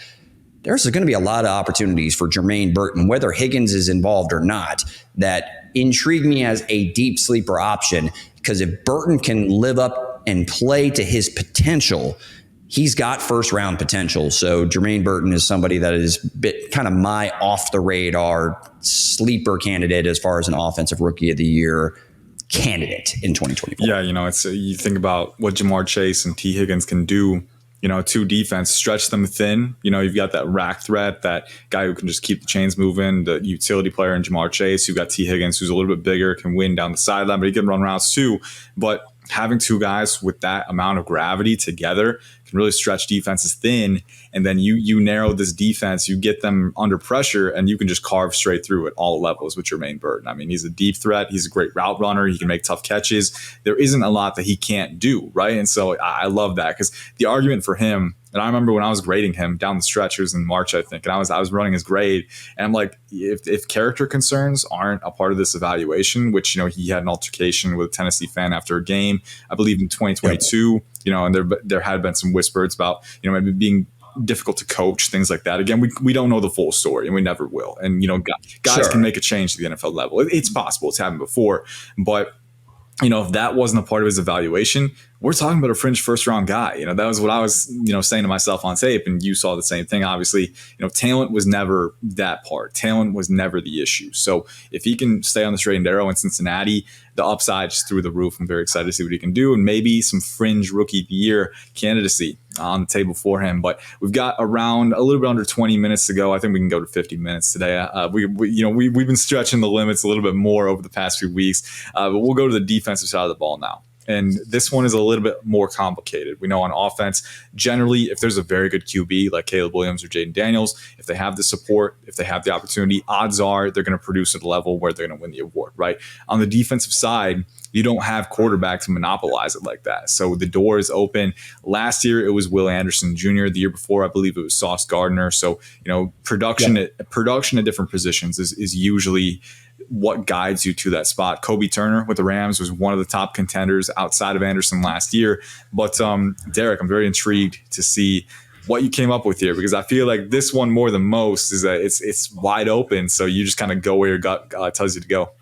There's going to be a lot of opportunities for Jermaine Burton, whether Higgins is involved or not, that intrigue me as a deep sleeper option. Because if Burton can live up and play to his potential, he's got first round potential. So Jermaine Burton is somebody that is kind of my off the radar sleeper candidate as far as an offensive rookie of the year candidate in 2024. Yeah, it's you think about what Jamar Chase and T. Higgins can do. To defense, stretch them thin. You've got that rack threat, that guy who can just keep the chains moving, the utility player in Jamar Chase. You've got T. Higgins, who's a little bit bigger, can win down the sideline, but he can run routes too. But having two guys with that amount of gravity together can can really stretch defenses thin, and then you narrow this defense, you get them under pressure, and you can just carve straight through at all levels with Jermaine Burton. I mean, he's a deep threat. He's a great route runner. He can make tough catches. There isn't a lot that he can't do, right? And so I love that, because the argument for him, and I remember when I was grading him down the stretch, it was in March, I think, and I was running his grade, and I'm like, if character concerns aren't a part of this evaluation, which, he had an altercation with a Tennessee fan after a game, I believe in 2022, and there had been some whispers about, maybe being difficult to coach, things like that. Again, we don't know the full story, and we never will. And, guys can make a change to the NFL level. It's possible. It's happened before. But, if that wasn't a part of his evaluation, we're talking about a fringe first round guy. That was what I was, saying to myself on tape, and you saw the same thing. Obviously, talent was never that part. Talent was never the issue. So if he can stay on the straight and narrow in Cincinnati, the upside is through the roof. I'm very excited to see what he can do, and maybe some fringe rookie of the year candidacy on the table for him. But we've got around a little bit under 20 minutes to go. I think we can go to 50 minutes today. We've been stretching the limits a little bit more over the past few weeks, but we'll go to the defensive side of the ball now. And this one is a little bit more complicated. We know on offense, generally, if there's a very good QB like Caleb Williams or Jayden Daniels, if they have the support, if they have the opportunity, odds are they're going to produce at a level where they're going to win the award, right? On the defensive side, you don't have quarterbacks to monopolize it like that. So the door is open. Last year, it was Will Anderson Jr. The year before, I believe it was Sauce Gardner. So, production at different positions is usually what guides you to that spot. Kobe Turner with the Rams was one of the top contenders outside of Anderson last year. But Derek, I'm very intrigued to see what you came up with here, because I feel like this one more than most is that it's wide open. So you just kind of go where your gut tells you to go.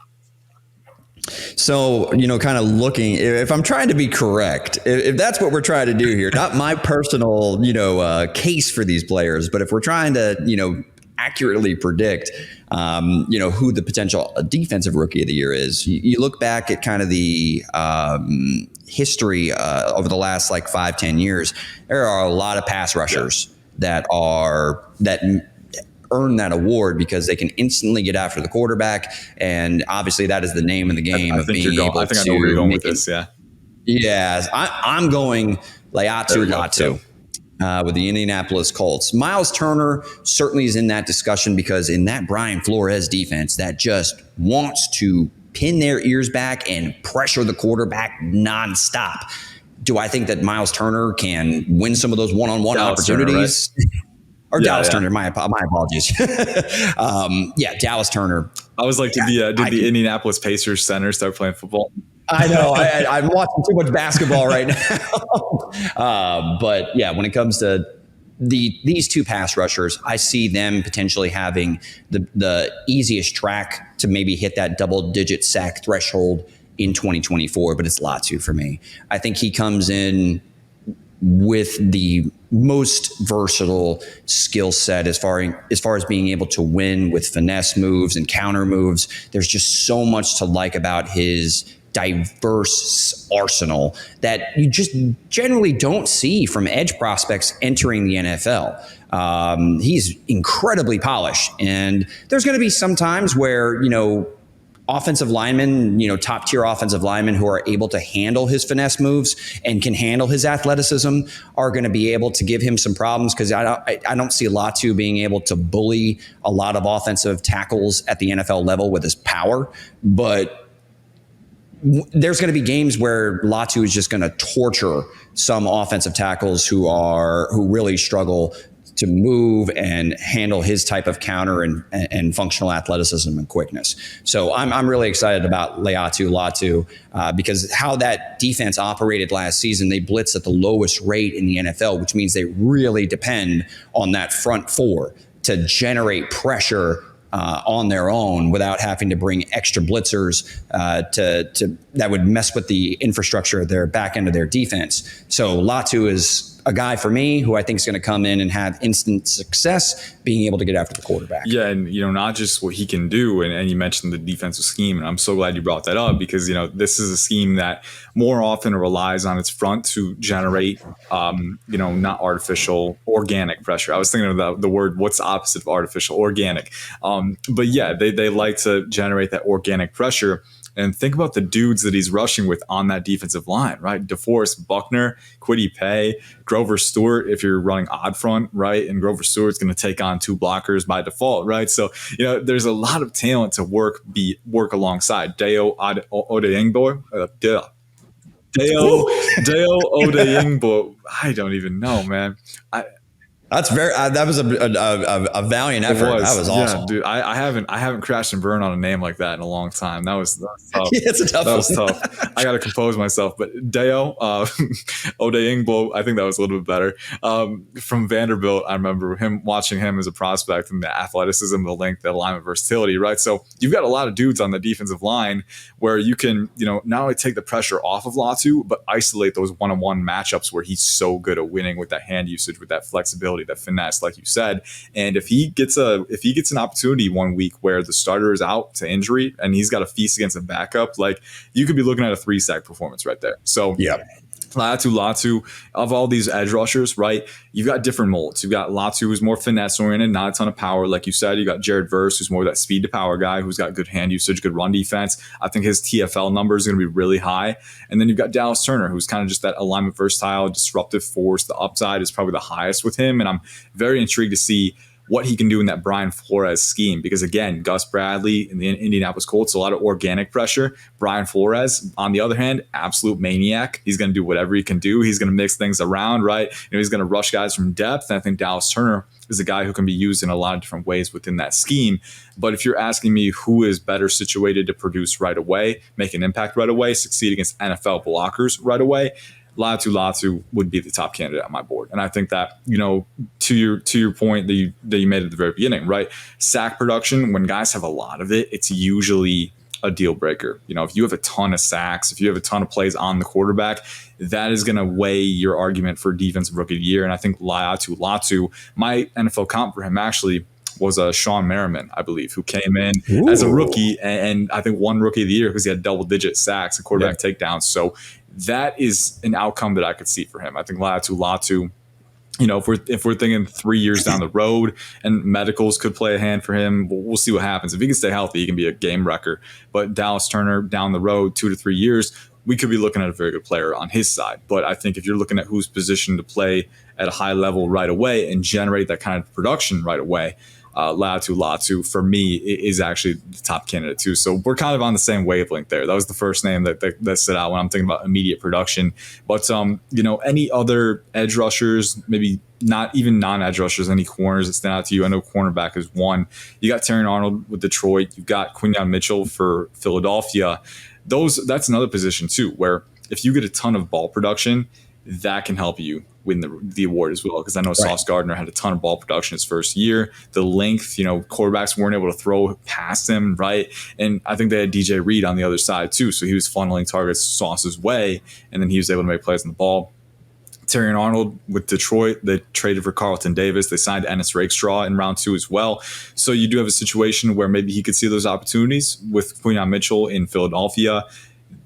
So, kind of looking, if I'm trying to be correct, if that's what we're trying to do here, not my personal, case for these players, but if we're trying to, accurately predict, who the potential defensive rookie of the year is, you look back at kind of the history over the last 5-10 years, there are a lot of pass rushers that earn that award because they can instantly get after the quarterback, and obviously that is the name of the game. I think I know where you're going with this. Yeah, I'm going Latu. With the Indianapolis Colts. Miles Turner certainly is in that discussion because in that Brian Flores defense that just wants to pin their ears back and pressure the quarterback nonstop. Do I think that Miles Turner can win some of those one-on-one opportunities? Turner, right? Or Dallas Turner, my apologies. Dallas Turner. I was like, did the Indianapolis Pacers center start playing football? I know. I'm watching too much basketball right now. But yeah, when it comes to these two pass rushers, I see them potentially having the easiest track to maybe hit that double-digit sack threshold in 2024, but it's Latu for me. I think he comes in with the most versatile skill set as far as being able to win with finesse moves and counter moves. There's just so much to like about his diverse arsenal that you just generally don't see from edge prospects entering the NFL. He's incredibly polished, and there's going to be some times where, offensive linemen, top tier offensive linemen who are able to handle his finesse moves and can handle his athleticism are going to be able to give him some problems, because I don't see Latu being able to bully a lot of offensive tackles at the NFL level with his power. But there's going to be games where Latu is just going to torture some offensive tackles who really struggle to move and handle his type of counter and functional athleticism and quickness. So I'm really excited about Latu because how that defense operated last season, they blitz at the lowest rate in the NFL, which means they really depend on that front four to generate pressure on their own without having to bring extra blitzers to that would mess with the infrastructure of their back end of their defense. So Latu is a guy for me who I think is going to come in and have instant success being able to get after the quarterback. Yeah, and not just what he can do, and you mentioned the defensive scheme, and I'm so glad you brought that up because this is a scheme that more often relies on its front to generate not artificial, organic pressure. I was thinking of the word, what's the opposite of artificial? Organic. But yeah, they like to generate that organic pressure. And think about the dudes that he's rushing with on that defensive line, right? DeForest Buckner, Kwity Paye, Grover Stewart, if you're running odd front, right? And Grover Stewart's going to take on 2 blockers by default, right? So, there's a lot of talent to work alongside. Odeyingbo, Deo Odeyingbo. I don't even know, man. That's that was a valiant effort. That was awesome. Yeah, dude. I haven't crashed and burned on a name like that in a long time. That was tough. Yeah, it's a tough That was tough. I got to compose myself. But Deo Odeyingbo, I think that was a little bit better. From Vanderbilt, I remember watching him as a prospect and the athleticism, the length, the alignment, versatility, right? So you've got a lot of dudes on the defensive line where you can, not only take the pressure off of Latu, but isolate those one-on-one matchups where he's so good at winning with that hand usage, with that flexibility, that finesse, like you said. And if he gets an opportunity one week where the starter is out to injury and he's got to feast against a backup, like, you could be looking at a 3-sack performance right there. So yeah. Latu, of all these edge rushers, right? You've got different molds. You've got Latu, who's more finesse oriented, not a ton of power, like you said. You got Jared Verse, who's more that speed to power guy, who's got good hand usage, good run defense. I think his TFL number is going to be really high. And then you've got Dallas Turner, who's kind of just that alignment versatile, disruptive force. The upside is probably the highest with him, and I'm very intrigued to see what he can do in that Brian Flores scheme. Because again, Gus Bradley in the Indianapolis Colts, a lot of organic pressure. Brian Flores, on the other hand, absolute maniac. He's going to do whatever he can do. He's going to mix things around, right? He's going to rush guys from depth. And I think Dallas Turner is a guy who can be used in a lot of different ways within that scheme. But if you're asking me who is better situated to produce right away, make an impact right away, succeed against NFL blockers right away, Latu would be the top candidate on my board. And I think that, to your point that you made at the very beginning, right? Sack production, when guys have a lot of it, it's usually a deal breaker. If you have a ton of sacks, if you have a ton of plays on the quarterback, that is going to weigh your argument for defensive rookie of the year. And I think Latu, my NFL comp for him actually was Sean Merriman, I believe, who came in as a rookie and I think won rookie of the year because he had double-digit sacks and quarterback takedowns. So that is an outcome that I could see for him. I think Latu, if we're thinking 3 years down the road and medicals could play a hand for him, we'll see what happens. If he can stay healthy, he can be a game wrecker. But Dallas Turner down the road, 2 to 3 years, we could be looking at a very good player on his side. But I think if you're looking at who's positioned to play at a high level right away and generate that kind of production right away, Latu for me is actually the top candidate too. So we're kind of on the same wavelength there. That was the first name that stood out when I'm thinking about immediate production. But any other edge rushers, maybe not even non-edge rushers, any corners that stand out to you? I know cornerback is one. You got Terrion Arnold with Detroit. You've got Quinyon Mitchell for Philadelphia. That's another position too, where if you get a ton of ball production, that can help you win the award as well. Because I know Sauce Gardner had a ton of ball production his first year. The length, quarterbacks weren't able to throw past him, right? And I think they had DJ Reed on the other side too. So he was funneling targets Sauce's way, and then he was able to make plays on the ball. Terrion Arnold with Detroit, they traded for Carlton Davis. They signed Ennis Rakestraw in round 2 as well. So you do have a situation where maybe he could see those opportunities with Quinyon Mitchell in Philadelphia.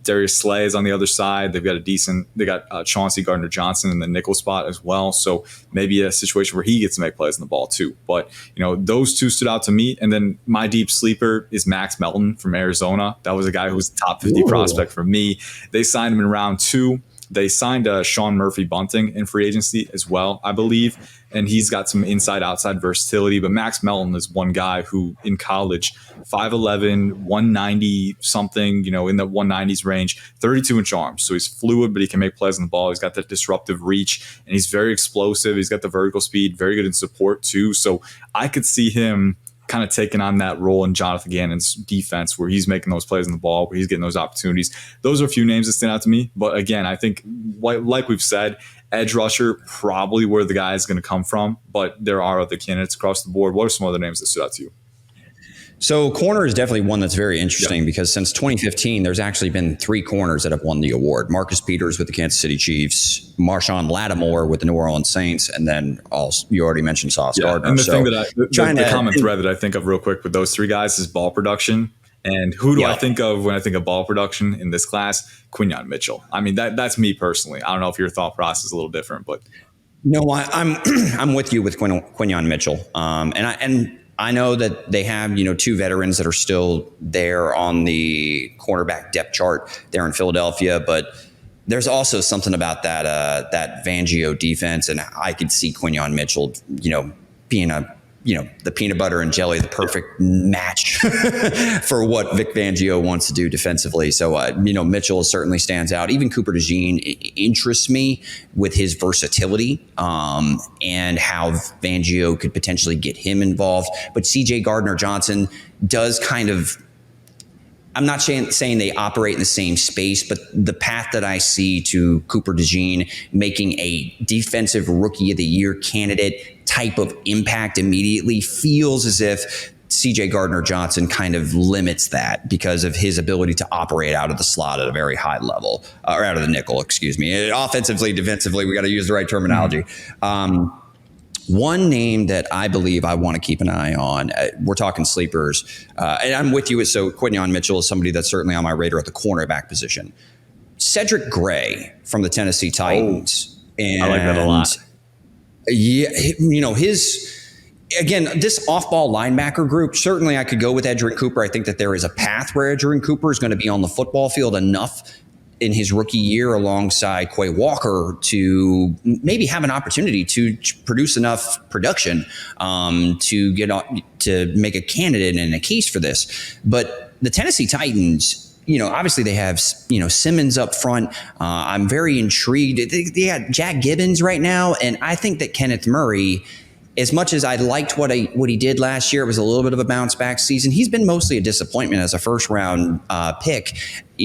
Darius Slay is on the other side. They got Chauncey Gardner-Johnson in the nickel spot as well. So maybe a situation where he gets to make plays on the ball too. But, those two stood out to me. And then my deep sleeper is Max Melton from Arizona. That was a guy who was a top 50 prospect for me. They signed him in round 2. They signed Sean Murphy-Bunting in free agency as well, I believe. And he's got some inside-outside versatility. But Max Melton is one guy who, in college, 5'11", 190-something, in the 190s range, 32-inch arms. So he's fluid, but he can make plays on the ball. He's got that disruptive reach, and he's very explosive. He's got the vertical speed, very good in support, too. So I could see him kind of taking on that role in Jonathan Gannon's defense where he's making those plays on the ball, where he's getting those opportunities. Those are a few names that stand out to me. But again, I think, like we've said, edge rusher, probably where the guy is going to come from. But there are other candidates across the board. What are some other names that stood out to you? So corner is definitely one that's very interesting because since 2015, there's actually been 3 corners that have won the award. Marcus Peters with the Kansas City Chiefs, Marshawn Lattimore with the New Orleans Saints, and then you already mentioned Sauce Gardner. And the common thread that I think of real quick with those 3 guys is ball production. And who do I think of when I think of ball production in this class? Quinyon Mitchell. I mean, that's me personally. I don't know if your thought process is a little different, but no, I'm with you with Quinyon Mitchell. And I know that they have, two veterans that are still there on the cornerback depth chart there in Philadelphia, but there's also something about that Fangio defense, and I could see Quinyon Mitchell, being the peanut butter and jelly, the perfect match for what Vic Fangio wants to do defensively. So, Mitchell certainly stands out. Even Cooper DeJean interests me with his versatility and how Fangio could potentially get him involved. But CJ Gardner-Johnson does kind of, I'm not saying they operate in the same space, but the path that I see to Cooper DeJean making a defensive rookie of the year candidate type of impact immediately feels as if CJ Gardner-Johnson kind of limits that because of his ability to operate out of the slot at a very high level, or out of the nickel, excuse me. Offensively, defensively, we got to use the right terminology. One name that I believe I want to keep an eye on, we're talking sleepers, and I'm with you. So Quinyon Mitchell is somebody that's certainly on my radar at the cornerback position. Cedric Gray from the Tennessee Titans. And I like that a lot. Yeah, this off-ball linebacker group, certainly I could go with Edgerrin Cooper. I think that there is a path where Edgerrin Cooper is going to be on the football field enough in his rookie year alongside Quay Walker to maybe have an opportunity to produce enough production to get on, to make a candidate and a case for this. But the Tennessee Titans, obviously they have, Simmons up front. I'm very intrigued. They got Jack Gibbons right now, and I think that Kenneth Murray, as much as I liked what he did last year, it was a little bit of a bounce back season. He's been mostly a disappointment as a first round pick,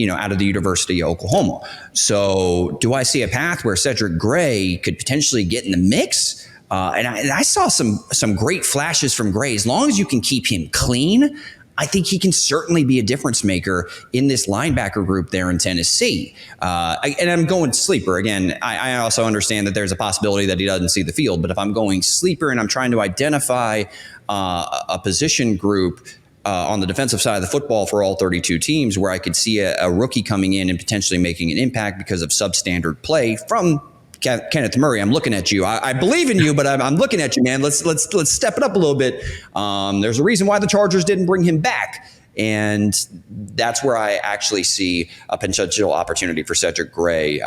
out of the University of Oklahoma. So do I see a path where Cedric Gray could potentially get in the mix? And I saw some great flashes from Gray. As long as you can keep him clean, I think he can certainly be a difference maker in this linebacker group there in Tennessee. And I'm going sleeper. Again, I also understand that there's a possibility that he doesn't see the field. But if I'm going sleeper and I'm trying to identify a position group on the defensive side of the football for all 32 teams where I could see a rookie coming in and potentially making an impact because of substandard play from Kenneth Murray, I'm looking at you. I believe in you, but I'm looking at you, man. Let's step it up a little bit. There's a reason why the Chargers didn't bring him back, and that's where I actually see a potential opportunity for Cedric Gray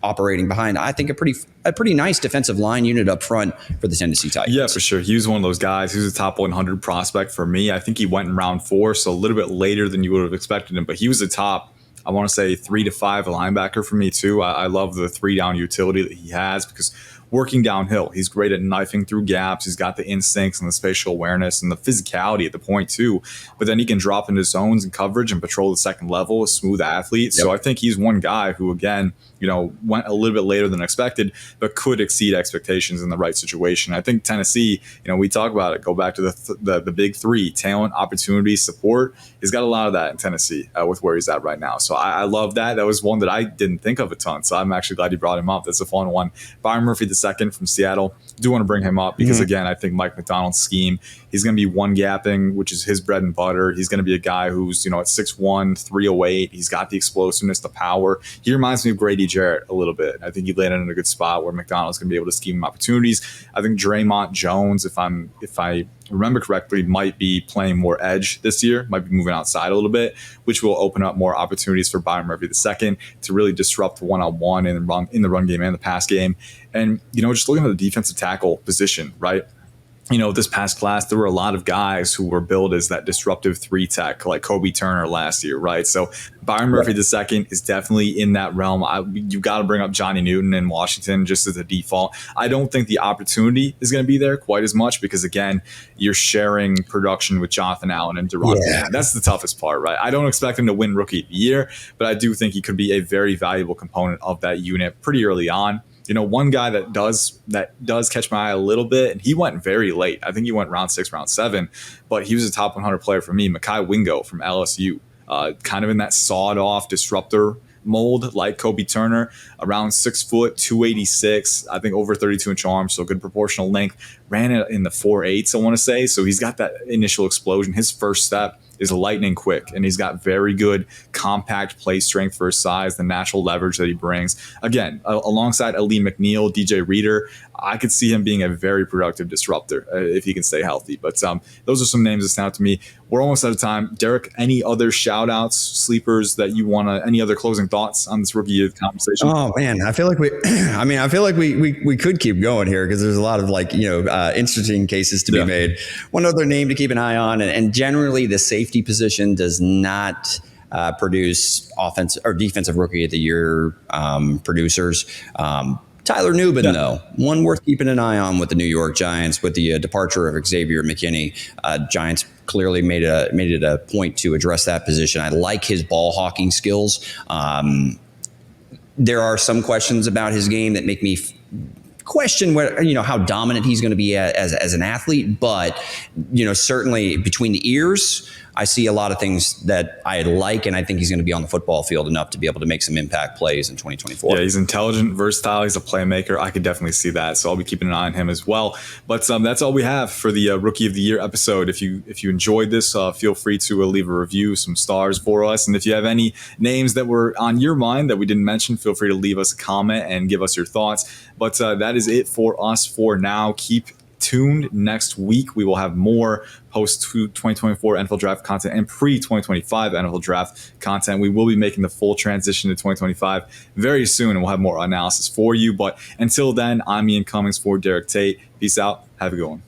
operating behind, I think, a pretty nice defensive line unit up front for the Tennessee Titans. Yeah, for sure. He was one of those guys. He was a top 100 prospect for me. I think he went in round 4, so a little bit later than you would have expected him, but he was a top, I want to say 3 to 5 linebacker for me too. I love the 3-down utility that he has because working downhill, he's great at knifing through gaps. He's got the instincts and the spatial awareness and the physicality at the point too. But then he can drop into zones and coverage and patrol the second level, a smooth athlete. Yep. So I think he's one guy who, again, went a little bit later than expected, but could exceed expectations in the right situation. I think Tennessee, we talk about it, go back to the big 3, talent, opportunity, support. He's got a lot of that in Tennessee with where he's at right now. So I love that. That was one that I didn't think of a ton. So I'm actually glad you brought him up. That's a fun one. Byron Murphy II from Seattle. Do want to bring him up because, again, I think Mike McDonald's scheme, he's going to be one gapping, which is his bread and butter. He's going to be a guy who's, at 6'1", 308. He's got the explosiveness, the power. He reminds me of Grady Jarrett a little bit. I think he landed in a good spot where McDonald's going to be able to scheme him opportunities. I think Draymond Jones, if I remember correctly, might be playing more edge this year, might be moving outside a little bit, which will open up more opportunities for Byron Murphy II to really disrupt one-on-one in the run game and the pass game. And, just looking at the defensive tackle position, right? This past class, there were a lot of guys who were billed as that disruptive 3-tech, like Kobe Turner last year, right? So Byron Murphy II is definitely in that realm. You've got to bring up Johnny Newton in Washington just as a default. I don't think the opportunity is going to be there quite as much because, again, you're sharing production with Jonathan Allen and Deron. Yeah. That's the toughest part, right? I don't expect him to win Rookie of the Year, but I do think he could be a very valuable component of that unit pretty early on. One guy that does catch my eye a little bit, and he went very late. I think he went round 6, round 7, but he was a top 100 player for me. Mekhi Wingo from LSU, kind of in that sawed-off disruptor mold like Kobe Turner, around 6 foot, 286, I think over 32-inch arms, so good proportional length. Ran it in the 4.8s, I want to say. So he's got that initial explosion. His first step is lightning quick, and he's got very good compact play strength for his size, the natural leverage that he brings. Again, alongside Ali McNeil, DJ Reader, I could see him being a very productive disruptor if he can stay healthy. But those are some names that stand out to me. We're almost out of time. Derek, any other shout outs, sleepers that you want to, any other closing thoughts on this rookie of the conversation? Oh man, I feel like we could keep going here because there's a lot of interesting cases to be made. One other name to keep an eye on, and generally the safety position does not produce offense or defensive rookie of the year producers. Tyler Nubin, though, one worth keeping an eye on with the New York Giants with the departure of Xavier McKinney. Giants clearly made it a point to address that position. I like his ball hawking skills. There are some questions about his game that make me question how dominant he's going to be as an athlete, but certainly between the ears, I see a lot of things that I like, and I think he's going to be on the football field enough to be able to make some impact plays in 2024. Yeah, he's intelligent, versatile. He's a playmaker. I could definitely see that, so I'll be keeping an eye on him as well. But that's all we have for the Rookie of the Year episode. If you enjoyed this, feel free to leave a review, some stars for us. And if you have any names that were on your mind that we didn't mention, feel free to leave us a comment and give us your thoughts. But that is it for us for now. Keep tuned. Next week we will have more post 2024 NFL draft content and pre 2025 NFL draft content. We will be making the full transition to 2025 very soon, and we'll have more analysis for you. But until then, I'm Ian Cummings for Derek Tate. Peace out. Have a good one.